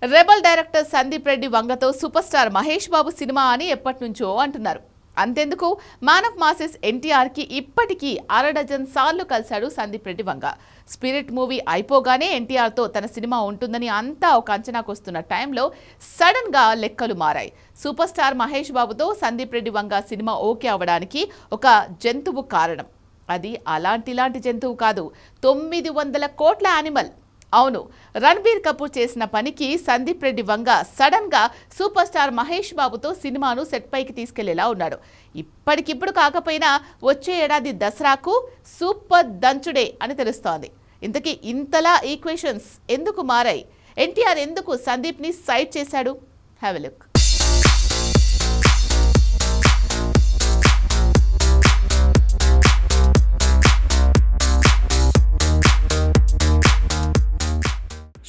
Rebel director Sandeep Reddy వంగతో super star Mahesh Babu cinema అని ఎప్పటినుంచో అంటున్నారు. అంతెందుకు మాన్ ఆఫ్ మాసెస్ ఎన్టీఆర్కి ఇప్పటికీ అరడజన్ సార్లు కలిశాడు సందీప్ రెడ్డి వంగ. స్పిరిట్ మూవీ అయిపోగానే ఎన్టీఆర్తో తన సినిమా ఉంటుందని అంతా ఒక అంచనాకు వస్తున్న టైంలో సడన్గా లెక్కలు మారాయి. సూపర్ స్టార్ మహేష్ బాబుతో సందీప్ రెడ్డి వంగ సినిమా ఓకే అవ్వడానికి ఒక జంతువు కారణం. అది అలాంటి జంతువు కాదు, 900 కోట్ల యానిమల్. అవును, రణబీర్ కపూర్ చేసిన పనికి సందీప్ రెడ్డి వంగ సడన్ గా సూపర్ స్టార్ మహేష్ బాబుతో సినిమాను సెట్ పైకి తీసుకెళ్లేలా ఉన్నాడు. ఇప్పటికిప్పుడు కాకపోయినా వచ్చే ఏడాది దసరాకు సూపర్ దంచుడే అని తెలుస్తోంది. ఇంతకీ ఇంతలా ఈక్వేషన్స్ ఎందుకు మారాయి? ఎన్టీఆర్ ఎందుకు సందీప్ ని సైడ్ చేశాడు? Have a look.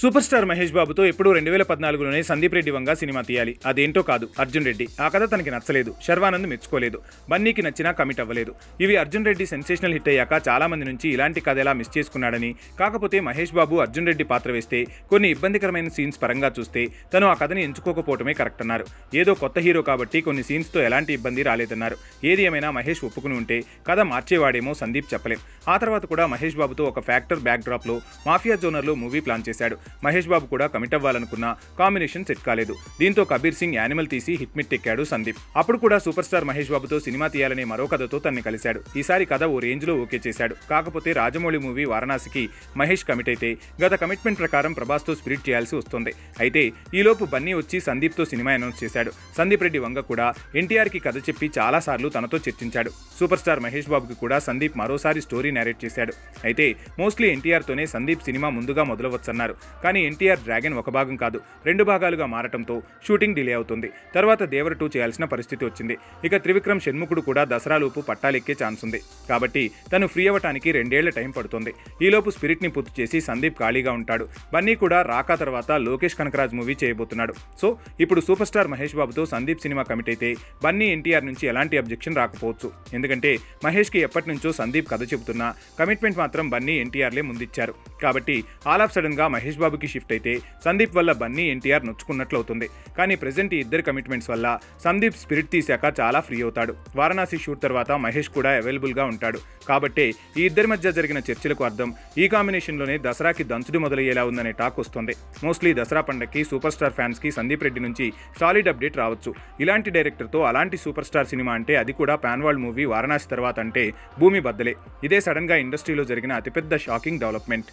Super star Mahesh బాబుతో ఎప్పుడూ 2014లోనే సందీప్ రెడ్డి వంగ సినిమా తీయాలి. అదేంటో కాదు, అర్జున్ రెడ్డి. ఆ కథ తనకి నచ్చలేదు, శర్వానంద్ మెచ్చుకోలేదు, బన్నీకి నచ్చినా కమిట్ అవ్వలేదు. ఇవి అర్జున్ రెడ్డి సెన్సేషనల్ హిట్ అయ్యాక చాలా మంది నుంచి ఇలాంటి కథ ఎలా మిస్ చేసుకున్నాడని, కాకపోతే మహేష్ బాబు అర్జున్ రెడ్డి పాత్ర వేస్తే కొన్ని ఇబ్బందికరమైన సీన్స్ పరంగా చూస్తే తను ఆ కథని ఎంచుకోకపోవటమే కరెక్ట్ అన్నారు. ఏదో కొత్త హీరో కాబట్టి కొన్ని సీన్స్తో ఎలాంటి ఇబ్బంది రాలేదన్నారు. ఏది ఏమైనా మహేష్ ఒప్పుకుని ఉంటే కథ మార్చేవాడేమో సందీప్ చెప్పలేం. ఆ తర్వాత కూడా మహేష్ బాబుతో ఒక ఫ్యాక్టర్ బ్యాక్ డ్రాప్ లో మాఫియా జోనర్లో మూవీ ప్లాన్ చేశాడు. మహేష్ బాబు కూడా కమిట్ అవ్వాలనుకున్న కాంబినేషన్ సెట్ కాలేదు. దీంతో కబీర్ సింగ్ యానిమల్ తీసి హిట్ మిట్ ఎక్కాడు సందీప్. అప్పుడు కూడా సూపర్ స్టార్ మహేష్ బాబుతో సినిమా తీయాలనే మరో కథతో తనని కలిశాడు. ఈసారి కథ ఓ రేంజ్ లో ఓకే చేశాడు. కాకపోతే రాజమౌళి మూవీ వారణాసికి మహేష్ కమిట్ అయితే గత కమిట్మెంట్ ప్రకారం ప్రభాస్ తో స్పిరిట్ చేయాల్సి వస్తుంది. అయితే ఈలోపు బన్నీ వచ్చి సందీప్ తో సినిమా అనౌన్స్ చేశాడు. సందీప్ రెడ్డి వంగ కూడా ఎన్టీఆర్ కి కథ చెప్పి చాలా సార్లు తనతో చర్చించాడు. సూపర్ స్టార్ మహేష్ బాబుకి కూడా సందీప్ మరోసారి స్టోరీ నేరేట్ చేశాడు. అయితే మోస్ట్లీ ఎన్టీఆర్ తోనే సందీప్ సినిమా ముందుగా మొదలవచ్చన్నారు. కానీ ఎన్టీఆర్ డ్రాగన్ ఒక భాగం కాదు, 2 భాగాలుగా మారటంతో షూటింగ్ డిలే అవుతుంది. తర్వాత దేవర్ 2 చేయాల్సిన పరిస్థితి వచ్చింది. ఇక త్రివిక్రమ్ షణ్ముఖుడు కూడా దసరాలోపు పట్టాలెక్కే ఛాన్స్ ఉంది. కాబట్టి తను ఫ్రీ అవ్వటానికి 2 ఏళ్ల టైం పడుతుంది. ఈలోపు స్పిరిట్ ని పూర్తి చేసి సందీప్ ఖాళీగా ఉంటాడు. బన్నీ కూడా రాకా తర్వాత లోకేష్ కనకరాజ్ మూవీ చేయబోతున్నాడు. సో ఇప్పుడు సూపర్ స్టార్ మహేష్ బాబుతో సందీప్ సినిమా కమిట్ అయితే బన్నీ ఎన్టీఆర్ నుంచి ఎలాంటి అబ్జెక్షన్ రాకపోవచ్చు. ఎందుకంటే మహేష్ కి ఎప్పటి నుంచో సందీప్ కథ చెబుతున్నా కమిట్మెంట్ మాత్రం బన్నీ ఎన్టీఆర్లే ముందిచ్చారు. కాబట్టి ఆల్ ఆఫ్ సడన్ గా మహేష్ బాబుకి షిఫ్ట్ అయితే సందీప్ వల్ల బన్నీ ఎన్టీఆర్ నొచ్చుకున్నట్లు అవుతుంది. కానీ ప్రెజెంట్ ఈ ఇద్దరు కమిట్మెంట్స్ వల్ల సందీప్ స్పిరిట్ తీశాక చాలా ఫ్రీ అవుతాడు. వారణాసి షూట్ తర్వాత మహేష్ కూడా అవైలబుల్ గా ఉంటాడు. కాబట్టి ఈ ఇద్దరి మధ్య జరిగిన చర్చలకు అర్థం ఈ కాంబినేషన్ లోనే దసరాకి దంచుడు మొదలయ్యేలా ఉందనే టాక్ వస్తుంది. మోస్ట్లీ దసరా పండగకి సూపర్ స్టార్ ఫ్యాన్స్ కి సందీప్ రెడ్డి నుంచి సాలిడ్ అప్డేట్ రావచ్చు. ఇలాంటి డైరెక్టర్ తో అలాంటి సూపర్ స్టార్ సినిమా అంటే, అది కూడా పాన్ వరల్డ్ మూవీ వారణాసి తర్వాత అంటే భూమి బద్దలే. ఇదే సడన్ గా ఇండస్ట్రీలో జరిగిన అతిపెద్ద షాకింగ్ డెవలప్మెంట్.